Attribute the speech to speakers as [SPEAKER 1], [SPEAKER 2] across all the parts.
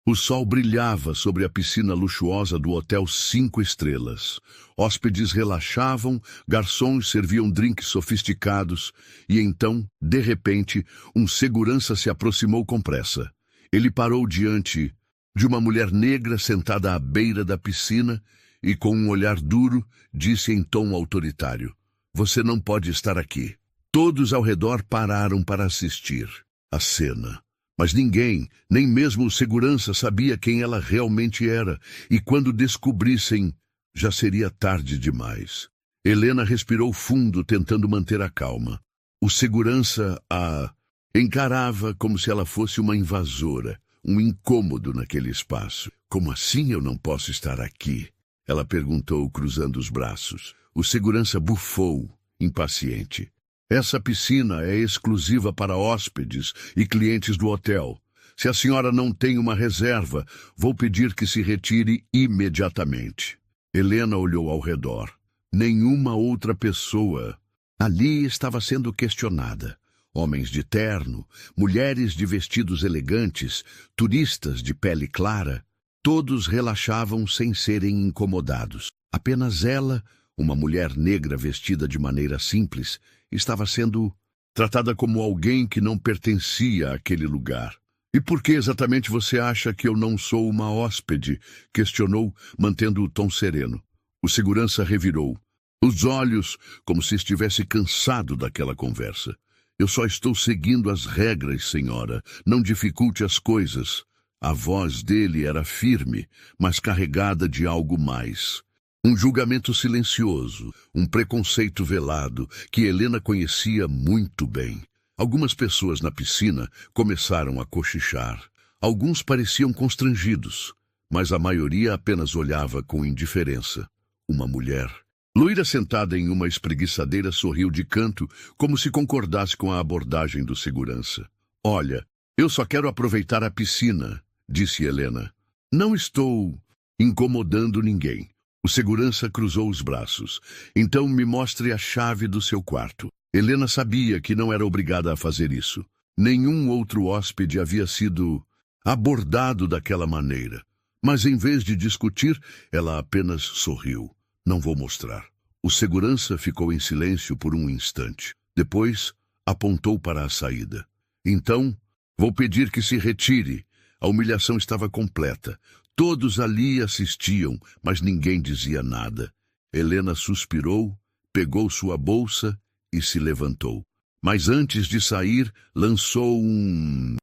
[SPEAKER 1] O sol brilhava sobre a piscina luxuosa do Hotel 5 Estrelas. Hóspedes relaxavam, garçons serviam drinks sofisticados, e então, de repente, um segurança se aproximou com pressa. Ele parou diante de uma mulher negra sentada à beira da piscina e, com um olhar duro, disse em tom autoritário: "Você não pode estar aqui." Todos ao redor pararam para assistir à cena. Mas ninguém, nem mesmo o segurança, sabia quem ela realmente era, e quando descobrissem, já seria tarde demais. Helena respirou fundo, tentando manter a calma. O segurança a encarava como se ela fosse uma invasora, um incômodo naquele espaço. "Como assim eu não posso estar aqui?" ela perguntou, cruzando os braços. O segurança bufou, impaciente. "Essa piscina é exclusiva para hóspedes e clientes do hotel. Se a senhora não tem uma reserva, vou pedir que se retire imediatamente." Helena olhou ao redor. Nenhuma outra pessoa ali estava sendo questionada. Homens de terno, mulheres de vestidos elegantes, turistas de pele clara, todos relaxavam sem serem incomodados. Apenas ela, uma mulher negra vestida de maneira simples, estava sendo tratada como alguém que não pertencia àquele lugar. "E por que exatamente você acha que eu não sou uma hóspede?" questionou, mantendo o tom sereno. O segurança revirou os olhos como se estivesse cansado daquela conversa. "Eu só estou seguindo as regras, senhora. Não dificulte as coisas." A voz dele era firme, mas carregada de algo mais. Um julgamento silencioso, um preconceito velado que Helena conhecia muito bem. Algumas pessoas na piscina começaram a cochichar. Alguns pareciam constrangidos, mas a maioria apenas olhava com indiferença. Uma mulher, loira sentada em uma espreguiçadeira, sorriu de canto, como se concordasse com a abordagem do segurança. "Olha, eu só quero aproveitar a piscina", disse Helena. "Não estou incomodando ninguém." O segurança cruzou os braços. "Então me mostre a chave do seu quarto." Helena sabia que não era obrigada a fazer isso. Nenhum outro hóspede havia sido abordado daquela maneira. Mas em vez de discutir, ela apenas sorriu. "Não vou mostrar." O segurança ficou em silêncio por um instante. Depois, apontou para a saída. "Então, vou pedir que se retire." A humilhação estava completa. Todos ali assistiam, mas ninguém dizia nada. Helena suspirou, pegou sua bolsa e se levantou. Mas antes de sair, lançou um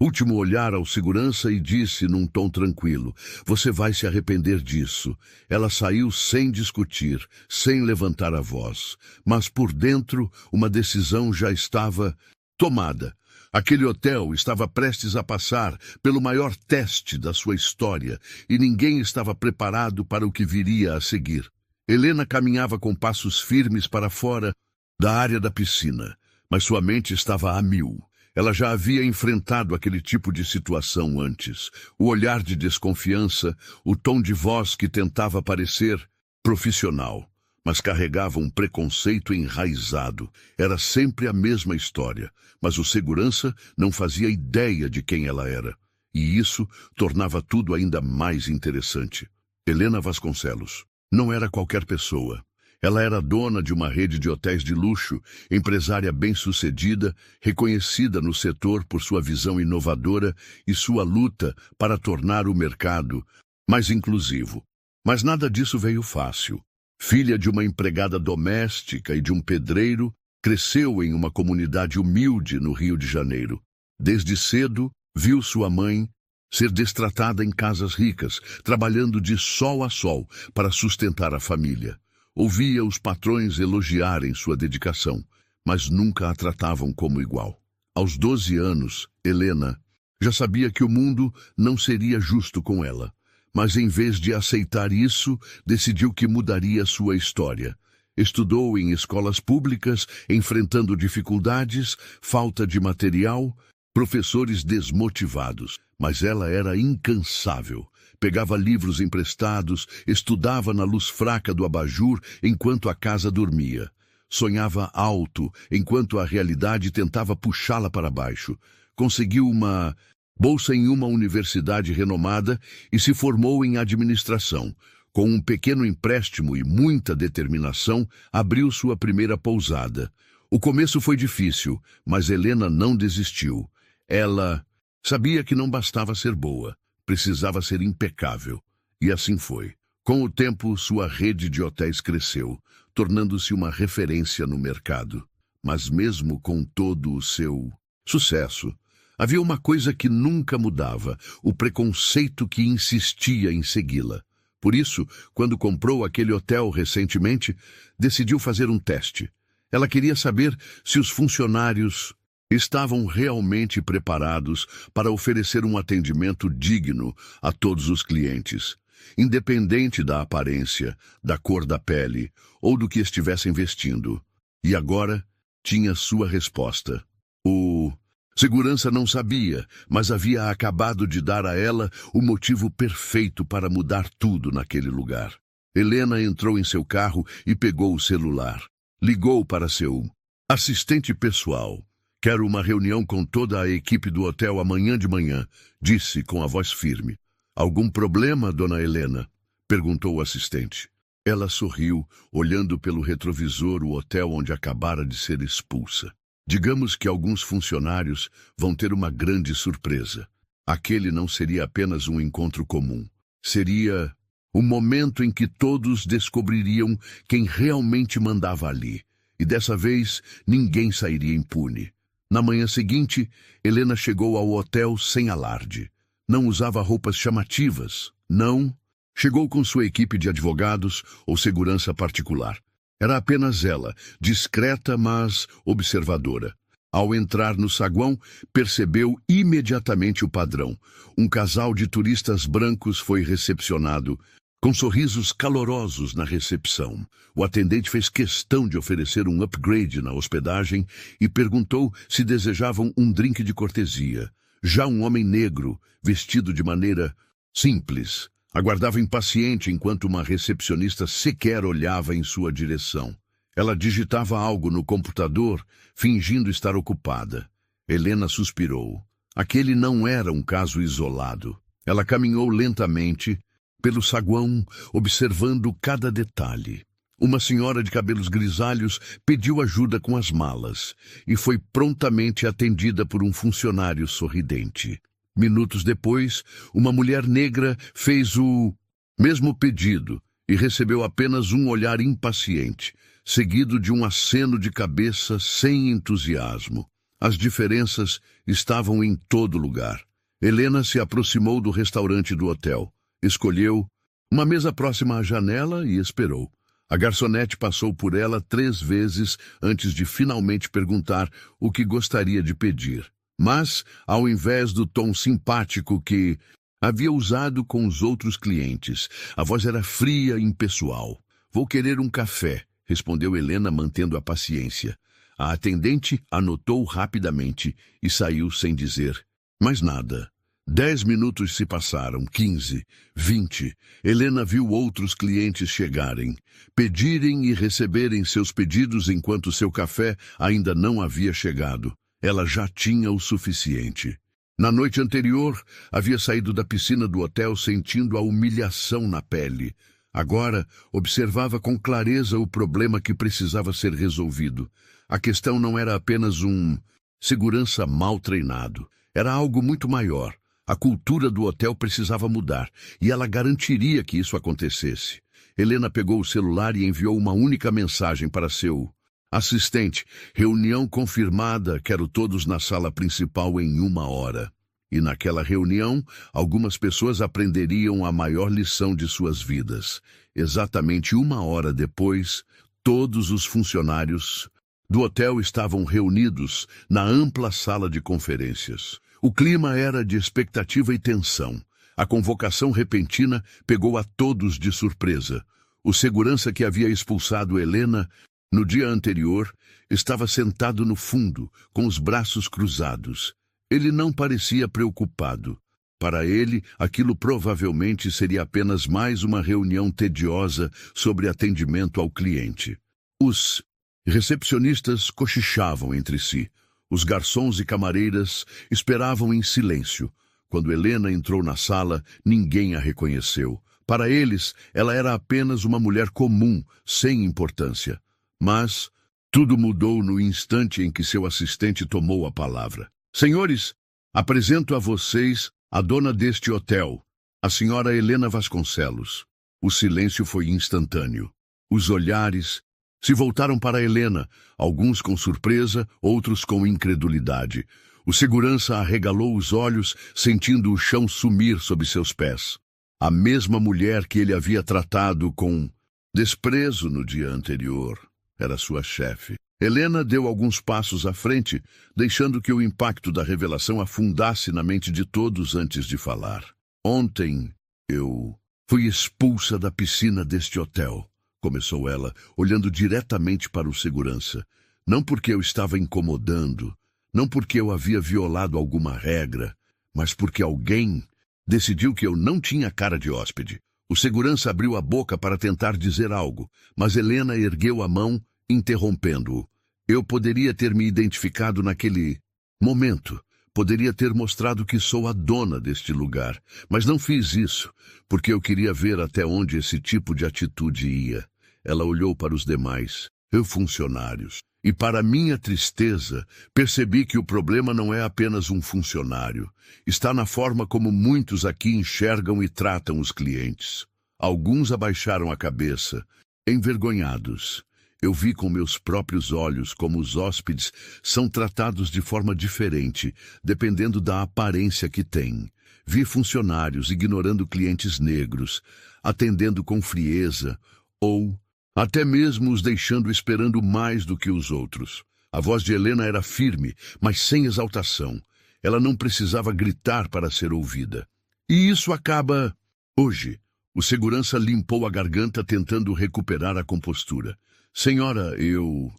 [SPEAKER 1] último olhar ao segurança e disse num tom tranquilo: "Você vai se arrepender disso." Ela saiu sem discutir, sem levantar a voz. Mas por dentro, uma decisão já estava tomada. Aquele hotel estava prestes a passar pelo maior teste da sua história e ninguém estava preparado para o que viria a seguir. Helena caminhava com passos firmes para fora da área da piscina, mas sua mente estava a mil. Ela já havia enfrentado aquele tipo de situação antes. O olhar de desconfiança, o tom de voz que tentava parecer profissional, mas carregava um preconceito enraizado. Era sempre a mesma história, mas o segurança não fazia ideia de quem ela era. E isso tornava tudo ainda mais interessante. Helena Vasconcelos não era qualquer pessoa. Ela era dona de uma rede de hotéis de luxo, empresária bem-sucedida, reconhecida no setor por sua visão inovadora e sua luta para tornar o mercado mais inclusivo. Mas nada disso veio fácil. Filha de uma empregada doméstica e de um pedreiro, cresceu em uma comunidade humilde no Rio de Janeiro. Desde cedo, viu sua mãe ser destratada em casas ricas, trabalhando de sol a sol para sustentar a família. Ouvia os patrões elogiarem sua dedicação, mas nunca a tratavam como igual. Aos 12 anos, Helena já sabia que o mundo não seria justo com ela. Mas em vez de aceitar isso, decidiu que mudaria sua história. Estudou em escolas públicas, enfrentando dificuldades, falta de material, professores desmotivados. Mas ela era incansável. Pegava livros emprestados, estudava na luz fraca do abajur enquanto a casa dormia. Sonhava alto, enquanto a realidade tentava puxá-la para baixo. Conseguiu uma bolsa em uma universidade renomada e se formou em administração. Com um pequeno empréstimo e muita determinação, abriu sua primeira pousada. O começo foi difícil, mas Helena não desistiu. Ela sabia que não bastava ser boa, precisava ser impecável. E assim foi. Com o tempo, sua rede de hotéis cresceu, tornando-se uma referência no mercado. Mas mesmo com todo o seu sucesso, havia uma coisa que nunca mudava: o preconceito que insistia em segui-la. Por isso, quando comprou aquele hotel recentemente, decidiu fazer um teste. Ela queria saber se os funcionários estavam realmente preparados para oferecer um atendimento digno a todos os clientes, independente da aparência, da cor da pele ou do que estivessem vestindo. E agora tinha sua resposta. O segurança não sabia, mas havia acabado de dar a ela o motivo perfeito para mudar tudo naquele lugar. Helena entrou em seu carro e pegou o celular. Ligou para seu assistente pessoal. "Quero uma reunião com toda a equipe do hotel amanhã de manhã", disse com a voz firme. "Algum problema, dona Helena?", perguntou o assistente. Ela sorriu, olhando pelo retrovisor o hotel onde acabara de ser expulsa. "Digamos que alguns funcionários vão ter uma grande surpresa. Aquele não seria apenas um encontro comum. Seria o momento em que todos descobririam quem realmente mandava ali. E dessa vez, ninguém sairia impune." Na manhã seguinte, Helena chegou ao hotel sem alarde. Não usava roupas chamativas. Não chegou com sua equipe de advogados ou segurança particular. Era apenas ela, discreta, mas observadora. Ao entrar no saguão, percebeu imediatamente o padrão. Um casal de turistas brancos foi recepcionado, com sorrisos calorosos na recepção. O atendente fez questão de oferecer um upgrade na hospedagem e perguntou se desejavam um drink de cortesia. Já um homem negro, vestido de maneira simples, aguardava impaciente enquanto uma recepcionista sequer olhava em sua direção. Ela digitava algo no computador, fingindo estar ocupada. Helena suspirou. Aquele não era um caso isolado. Ela caminhou lentamente pelo saguão, observando cada detalhe. Uma senhora de cabelos grisalhos pediu ajuda com as malas e foi prontamente atendida por um funcionário sorridente. Minutos depois, uma mulher negra fez o mesmo pedido e recebeu apenas um olhar impaciente, seguido de um aceno de cabeça sem entusiasmo. As diferenças estavam em todo lugar. Helena se aproximou do restaurante do hotel. Escolheu uma mesa próxima à janela e esperou. A garçonete passou por ela 3 vezes antes de finalmente perguntar o que gostaria de pedir. Mas, ao invés do tom simpático que havia usado com os outros clientes, a voz era fria e impessoal. "Vou querer um café", respondeu Helena, mantendo a paciência. A atendente anotou rapidamente e saiu sem dizer mais nada. 10 minutos se passaram, 15, 20. Helena viu outros clientes chegarem, pedirem e receberem seus pedidos enquanto seu café ainda não havia chegado. Ela já tinha o suficiente. Na noite anterior, havia saído da piscina do hotel sentindo a humilhação na pele. Agora, observava com clareza o problema que precisava ser resolvido. A questão não era apenas um segurança mal treinado. Era algo muito maior. A cultura do hotel precisava mudar, e ela garantiria que isso acontecesse. Helena pegou o celular e enviou uma única mensagem para seu assistente: "Reunião confirmada, quero todos na sala principal em 1 hora." E naquela reunião, algumas pessoas aprenderiam a maior lição de suas vidas. Exatamente 1 hora depois, todos os funcionários do hotel estavam reunidos na ampla sala de conferências. O clima era de expectativa e tensão. A convocação repentina pegou a todos de surpresa. O segurança que havia expulsado Helena no dia anterior estava sentado no fundo, com os braços cruzados. Ele não parecia preocupado. Para ele, aquilo provavelmente seria apenas mais uma reunião tediosa sobre atendimento ao cliente. Os recepcionistas cochichavam entre si. Os garçons e camareiras esperavam em silêncio. Quando Helena entrou na sala, ninguém a reconheceu. Para eles, ela era apenas uma mulher comum, sem importância. Mas tudo mudou no instante em que seu assistente tomou a palavra. Senhores, apresento a vocês a dona deste hotel, a senhora Helena Vasconcelos. O silêncio foi instantâneo. Os olhares se voltaram para Helena, alguns com surpresa, outros com incredulidade. O segurança arregalou os olhos, sentindo o chão sumir sob seus pés. A mesma mulher que ele havia tratado com desprezo no dia anterior era sua chefe. Helena deu alguns passos à frente, deixando que o impacto da revelação afundasse na mente de todos antes de falar. Ontem eu fui expulsa da piscina deste hotel, começou ela, olhando diretamente para o segurança. Não porque eu estava incomodando, não porque eu havia violado alguma regra, mas porque alguém decidiu que eu não tinha cara de hóspede. O segurança abriu a boca para tentar dizer algo, mas Helena ergueu a mão, interrompendo-o. Eu poderia ter me identificado naquele momento. Poderia ter mostrado que sou a dona deste lugar, mas não fiz isso, porque eu queria ver até onde esse tipo de atitude ia. Ela olhou para os demais, funcionários, e para minha tristeza, percebi que o problema não é apenas um funcionário. Está na forma como muitos aqui enxergam e tratam os clientes. Alguns abaixaram a cabeça, envergonhados. Eu vi com meus próprios olhos como os hóspedes são tratados de forma diferente, dependendo da aparência que têm. Vi funcionários ignorando clientes negros, atendendo com frieza, ou até mesmo os deixando esperando mais do que os outros. A voz de Helena era firme, mas sem exaltação. Ela não precisava gritar para ser ouvida. E isso acaba hoje. O segurança limpou a garganta tentando recuperar a compostura. Senhora, eu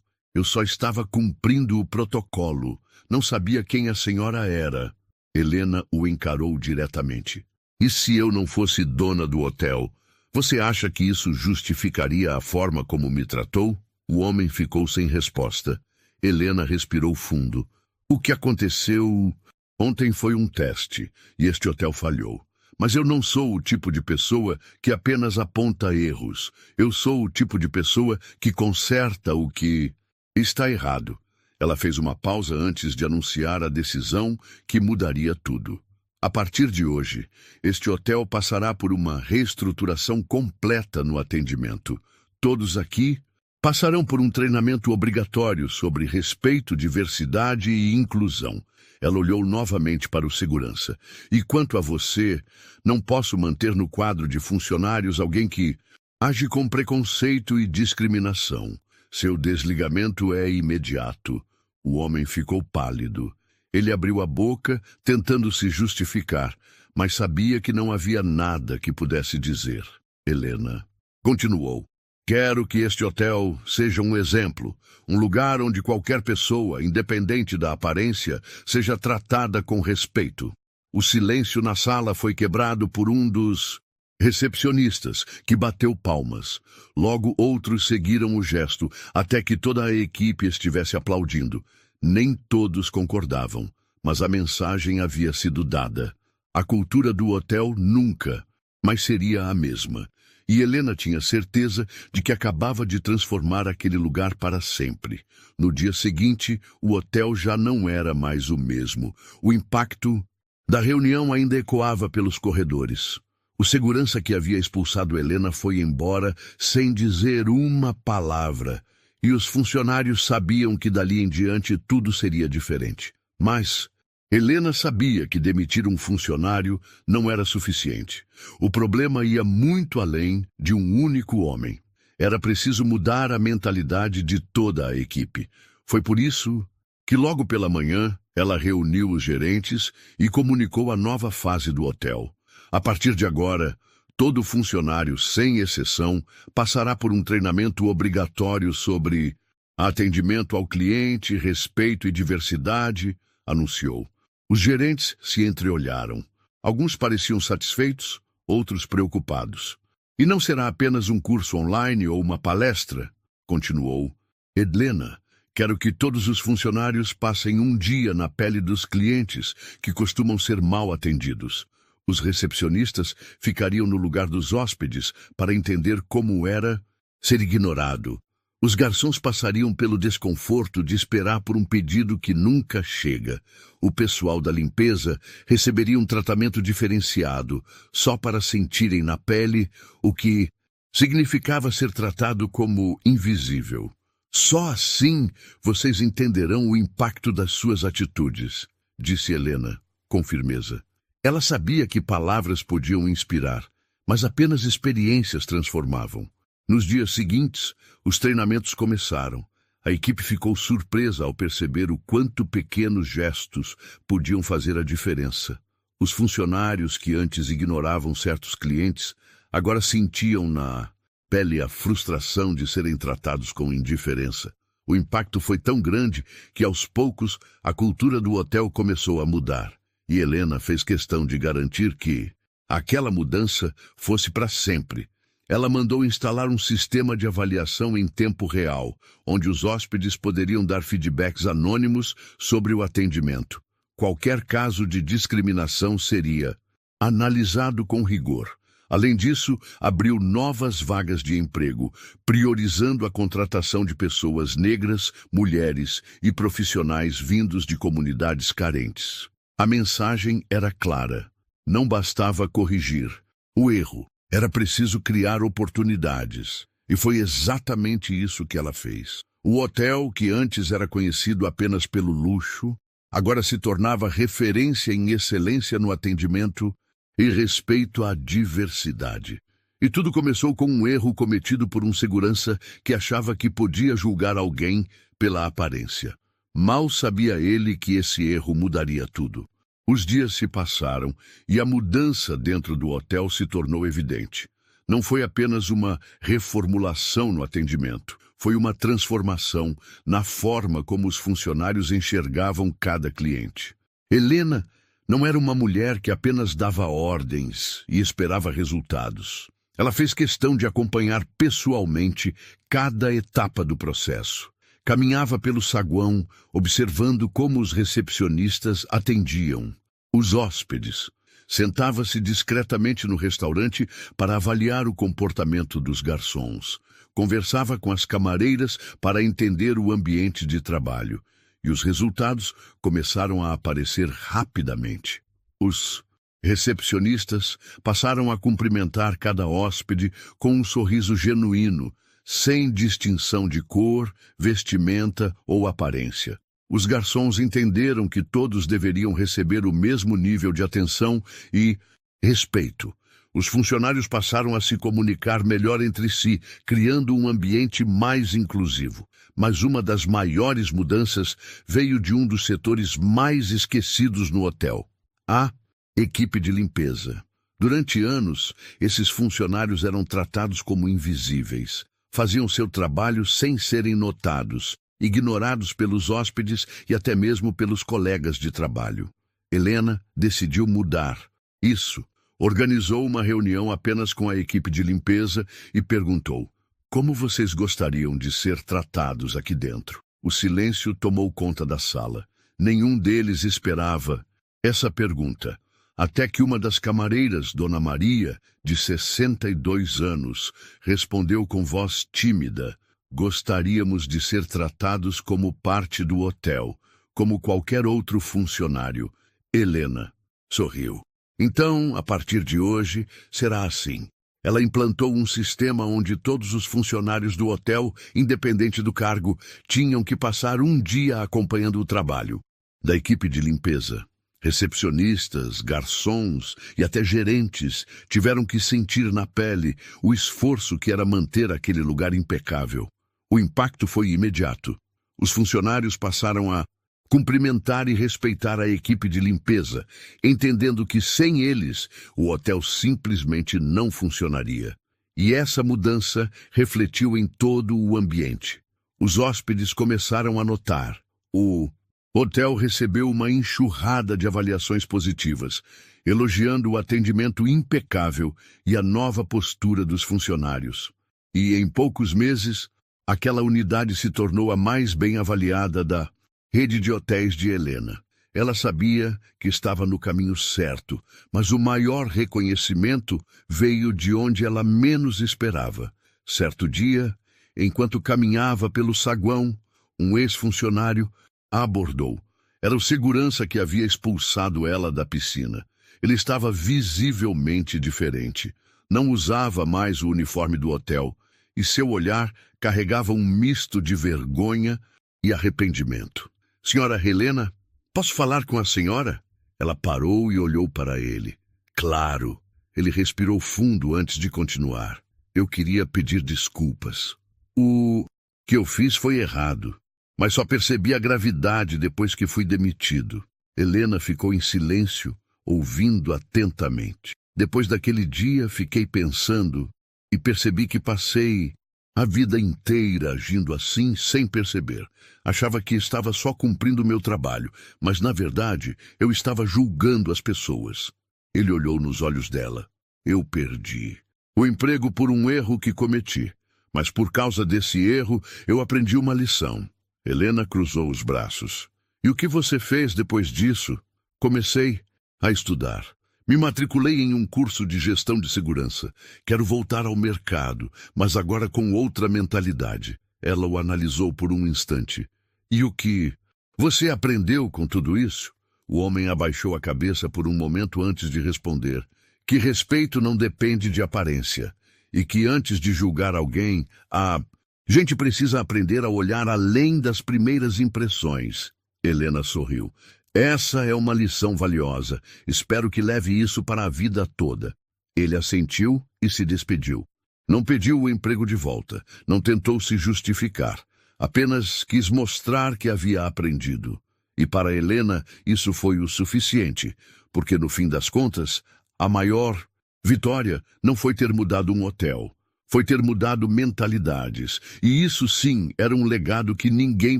[SPEAKER 1] só estava cumprindo o protocolo. Não sabia quem a senhora era. Helena o encarou diretamente. E se eu não fosse dona do hotel, você acha que isso justificaria a forma como me tratou? O homem ficou sem resposta. Helena respirou fundo. O que aconteceu ontem foi um teste, e este hotel falhou. Mas eu não sou o tipo de pessoa que apenas aponta erros. Eu sou o tipo de pessoa que conserta o que está errado. Ela fez uma pausa antes de anunciar a decisão que mudaria tudo. A partir de hoje, este hotel passará por uma reestruturação completa no atendimento. Todos aqui passarão por um treinamento obrigatório sobre respeito, diversidade e inclusão. Ela olhou novamente para o segurança. E quanto a você, não posso manter no quadro de funcionários alguém que age com preconceito e discriminação. Seu desligamento é imediato. O homem ficou pálido. Ele abriu a boca, tentando se justificar, mas sabia que não havia nada que pudesse dizer. Helena continuou. Quero que este hotel seja um exemplo, um lugar onde qualquer pessoa, independente da aparência, seja tratada com respeito. O silêncio na sala foi quebrado por um dos recepcionistas, que bateu palmas. Logo outros seguiram o gesto, até que toda a equipe estivesse aplaudindo. Nem todos concordavam, mas a mensagem havia sido dada. A cultura do hotel nunca mais seria a mesma. E Helena tinha certeza de que acabava de transformar aquele lugar para sempre. No dia seguinte, o hotel já não era mais o mesmo. O impacto da reunião ainda ecoava pelos corredores. O segurança que havia expulsado Helena foi embora sem dizer uma palavra. E os funcionários sabiam que dali em diante tudo seria diferente. Mas Helena sabia que demitir um funcionário não era suficiente. O problema ia muito além de um único homem. Era preciso mudar a mentalidade de toda a equipe. Foi por isso que logo pela manhã ela reuniu os gerentes e comunicou a nova fase do hotel. A partir de agora, todo funcionário, sem exceção, passará por um treinamento obrigatório sobre atendimento ao cliente, respeito e diversidade, anunciou. Os gerentes se entreolharam. Alguns pareciam satisfeitos, outros preocupados. E não será apenas um curso online ou uma palestra, continuou. Helena, Quero que todos os funcionários passem um dia na pele dos clientes, que costumam ser mal atendidos. Os recepcionistas ficariam no lugar dos hóspedes para entender como era ser ignorado. Os garçons passariam pelo desconforto de esperar por um pedido que nunca chega. O pessoal da limpeza receberia um tratamento diferenciado, só para sentirem na pele o que significava ser tratado como invisível. Só assim vocês entenderão o impacto das suas atitudes, disse Helena, com firmeza. Ela sabia que palavras podiam inspirar, mas apenas experiências transformavam. Nos dias seguintes, os treinamentos começaram. A equipe ficou surpresa ao perceber o quanto pequenos gestos podiam fazer a diferença. Os funcionários que antes ignoravam certos clientes, agora sentiam na pele a frustração de serem tratados com indiferença. O impacto foi tão grande que, aos poucos, a cultura do hotel começou a mudar. E Helena fez questão de garantir que aquela mudança fosse para sempre. Ela mandou instalar um sistema de avaliação em tempo real, onde os hóspedes poderiam dar feedbacks anônimos sobre o atendimento. Qualquer caso de discriminação seria analisado com rigor. Além disso, abriu novas vagas de emprego, priorizando a contratação de pessoas negras, mulheres e profissionais vindos de comunidades carentes. A mensagem era clara. Não bastava corrigir o erro. Era preciso criar oportunidades. E foi exatamente isso que ela fez. O hotel, que antes era conhecido apenas pelo luxo, agora se tornava referência em excelência no atendimento e respeito à diversidade. E tudo começou com um erro cometido por um segurança que achava que podia julgar alguém pela aparência. Mal sabia ele que esse erro mudaria tudo. Os dias se passaram e a mudança dentro do hotel se tornou evidente. Não foi apenas uma reformulação no atendimento, foi uma transformação na forma como os funcionários enxergavam cada cliente. Helena não era uma mulher que apenas dava ordens e esperava resultados. Ela fez questão de acompanhar pessoalmente cada etapa do processo. Caminhava pelo saguão, observando como os recepcionistas atendiam os hóspedes. Sentava-se discretamente no restaurante para avaliar o comportamento dos garçons. Conversava com as camareiras para entender o ambiente de trabalho. E os resultados começaram a aparecer rapidamente. Os recepcionistas passaram a cumprimentar cada hóspede com um sorriso genuíno, sem distinção de cor, vestimenta ou aparência. Os garçons entenderam que todos deveriam receber o mesmo nível de atenção e respeito. Os funcionários passaram a se comunicar melhor entre si, criando um ambiente mais inclusivo. Mas uma das maiores mudanças veio de um dos setores mais esquecidos no hotel: a equipe de limpeza. Durante anos, esses funcionários eram tratados como invisíveis. Faziam seu trabalho sem serem notados, ignorados pelos hóspedes e até mesmo pelos colegas de trabalho. Helena decidiu mudar isso. Organizou uma reunião apenas com a equipe de limpeza e perguntou: como vocês gostariam de ser tratados aqui dentro? O silêncio tomou conta da sala. Nenhum deles esperava essa pergunta. Até que uma das camareiras, Dona Maria, de 62 anos, respondeu com voz tímida: gostaríamos de ser tratados como parte do hotel, como qualquer outro funcionário. Helena sorriu. Então, a partir de hoje, será assim. Ela implantou um sistema onde todos os funcionários do hotel, independente do cargo, tinham que passar um dia acompanhando o trabalho da equipe de limpeza. Recepcionistas, garçons e até gerentes tiveram que sentir na pele o esforço que era manter aquele lugar impecável. O impacto foi imediato. Os funcionários passaram a cumprimentar e respeitar a equipe de limpeza, entendendo que sem eles o hotel simplesmente não funcionaria. E essa mudança refletiu em todo o ambiente. Os hóspedes começaram a notar. O hotel recebeu uma enxurrada de avaliações positivas, elogiando o atendimento impecável e a nova postura dos funcionários. E em poucos meses, Aquela unidade se tornou a mais bem avaliada da rede de hotéis de Helena. Ela sabia que estava no caminho certo, mas o maior reconhecimento veio de onde ela menos esperava. Certo dia, enquanto caminhava pelo saguão, um ex-funcionário a abordou. Era o segurança que havia expulsado ela da piscina. Ele estava visivelmente diferente. Não usava mais o uniforme do hotel, e seu olhar carregava um misto de vergonha e arrependimento. Senhora Helena, posso falar com a senhora? Ela parou e olhou para ele. Claro. Ele respirou fundo antes de continuar. Eu queria pedir desculpas. O que eu fiz foi errado, mas só percebi a gravidade depois que fui demitido. Helena ficou em silêncio, ouvindo atentamente. Depois daquele dia, fiquei pensando e percebi que passei a vida inteira agindo assim sem perceber. Achava que estava só cumprindo meu trabalho, mas na verdade eu estava julgando as pessoas. Ele olhou nos olhos dela. Eu perdi o emprego por um erro que cometi, mas por causa desse erro eu aprendi uma lição. Helena cruzou os braços. E o que você fez depois disso? Comecei a estudar. Me matriculei em um curso de gestão de segurança. Quero voltar ao mercado, mas agora com outra mentalidade. Ela o analisou por um instante. E o que você aprendeu com tudo isso? O homem abaixou a cabeça por um momento antes de responder. Que respeito não depende de aparência. E que antes de julgar alguém, a gente precisa aprender a olhar além das primeiras impressões. Helena sorriu. Essa é uma lição valiosa. Espero que leve isso para a vida toda. Ele assentiu e se despediu. Não pediu o emprego de volta. Não tentou se justificar. Apenas quis mostrar que havia aprendido. E para Helena isso foi o suficiente, porque no fim das contas, a maior vitória não foi ter mudado um hotel. Foi ter mudado mentalidades. E isso sim era um legado que ninguém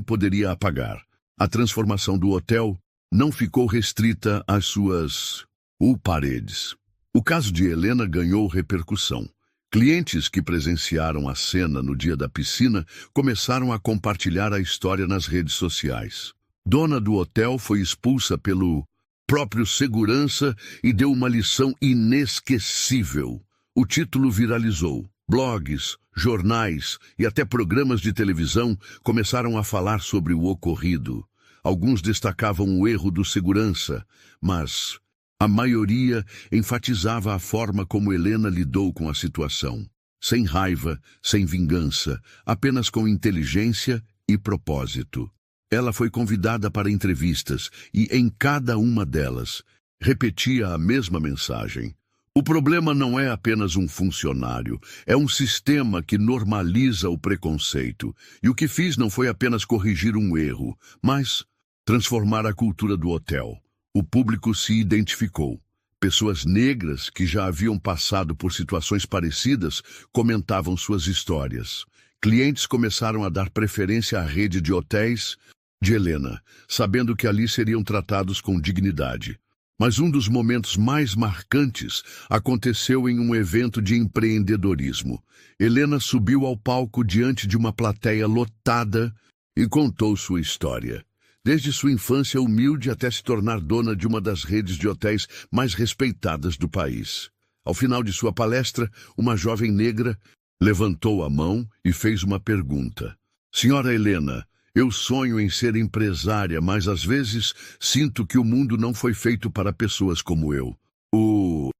[SPEAKER 1] poderia apagar. A transformação do hotel não ficou restrita às suas paredes. O caso de Helena ganhou repercussão. Clientes que presenciaram a cena no dia da piscina começaram a compartilhar a história nas redes sociais. Dona do hotel foi expulsa pelo próprio segurança e deu uma lição inesquecível. O título viralizou. Blogs, jornais e até programas de televisão começaram a falar sobre o ocorrido. Alguns destacavam o erro do segurança, mas a maioria enfatizava a forma como Helena lidou com a situação. Sem raiva, sem vingança, apenas com inteligência e propósito. Ela foi convidada para entrevistas e, em cada uma delas, repetia a mesma mensagem. O problema não é apenas um funcionário, é um sistema que normaliza o preconceito. E o que fiz não foi apenas corrigir um erro, mas transformar a cultura do hotel. O público se identificou. Pessoas negras que já haviam passado por situações parecidas comentavam suas histórias. Clientes começaram a dar preferência à rede de hotéis de Helena, sabendo que ali seriam tratados com dignidade. Mas um dos momentos mais marcantes aconteceu em um evento de empreendedorismo. Helena subiu ao palco diante de uma plateia lotada e contou sua história. Desde sua infância humilde até se tornar dona de uma das redes de hotéis mais respeitadas do país. Ao final de sua palestra, uma jovem negra levantou a mão e fez uma pergunta. Senhora Helena, eu sonho em ser empresária, mas às vezes sinto que o mundo não foi feito para pessoas como eu. O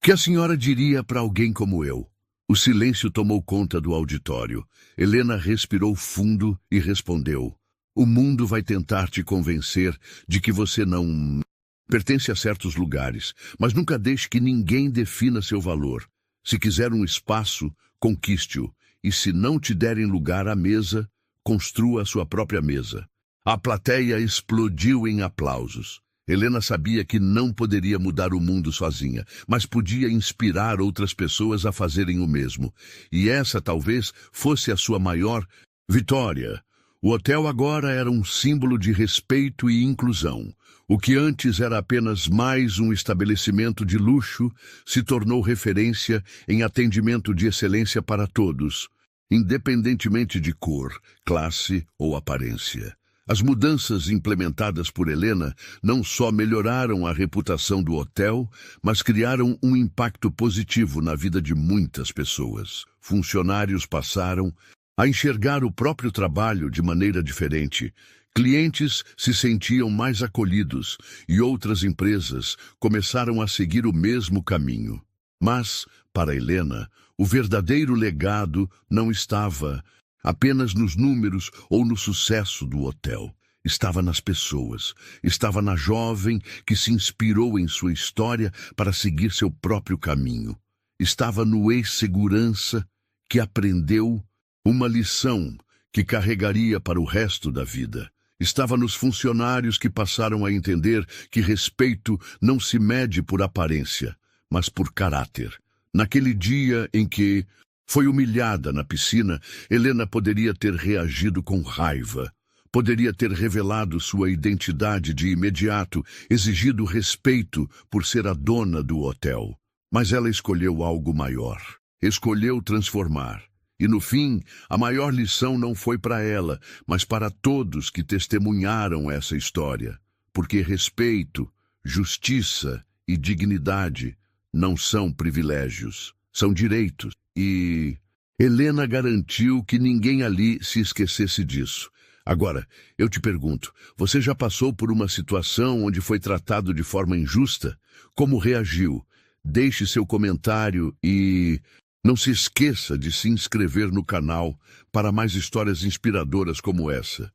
[SPEAKER 1] que a senhora diria para alguém como eu? O silêncio tomou conta do auditório. Helena respirou fundo e respondeu. O mundo vai tentar te convencer de que você não pertence a certos lugares, mas nunca deixe que ninguém defina seu valor. Se quiser um espaço, conquiste-o, e se não te derem lugar à mesa, construa a sua própria mesa. A plateia explodiu em aplausos. Helena sabia que não poderia mudar o mundo sozinha, mas podia inspirar outras pessoas a fazerem o mesmo. E essa talvez fosse a sua maior vitória. O hotel agora era um símbolo de respeito e inclusão. O que antes era apenas mais um estabelecimento de luxo se tornou referência em atendimento de excelência para todos. independentemente de cor, classe ou aparência. As mudanças implementadas por Helena não só melhoraram a reputação do hotel, mas criaram um impacto positivo na vida de muitas pessoas. Funcionários passaram a enxergar o próprio trabalho de maneira diferente. Clientes se sentiam mais acolhidos e outras empresas começaram a seguir o mesmo caminho. Mas, para Helena, o verdadeiro legado não estava apenas nos números ou no sucesso do hotel. Estava nas pessoas, estava na jovem que se inspirou em sua história para seguir seu próprio caminho. Estava no ex-segurança que aprendeu uma lição que carregaria para o resto da vida. Estava nos funcionários que passaram a entender que respeito não se mede por aparência, mas por caráter. Naquele dia em que foi humilhada na piscina, Helena poderia ter reagido com raiva. Poderia ter revelado sua identidade de imediato, exigido respeito por ser a dona do hotel. Mas ela escolheu algo maior. Escolheu transformar. E no fim, a maior lição não foi para ela, mas para todos que testemunharam essa história. Porque respeito, justiça e dignidade não são privilégios, são direitos. E Helena garantiu que ninguém ali se esquecesse disso. Agora, eu te pergunto, você já passou por uma situação onde foi tratado de forma injusta? Como reagiu? Deixe seu comentário e não se esqueça de se inscrever no canal para mais histórias inspiradoras como essa.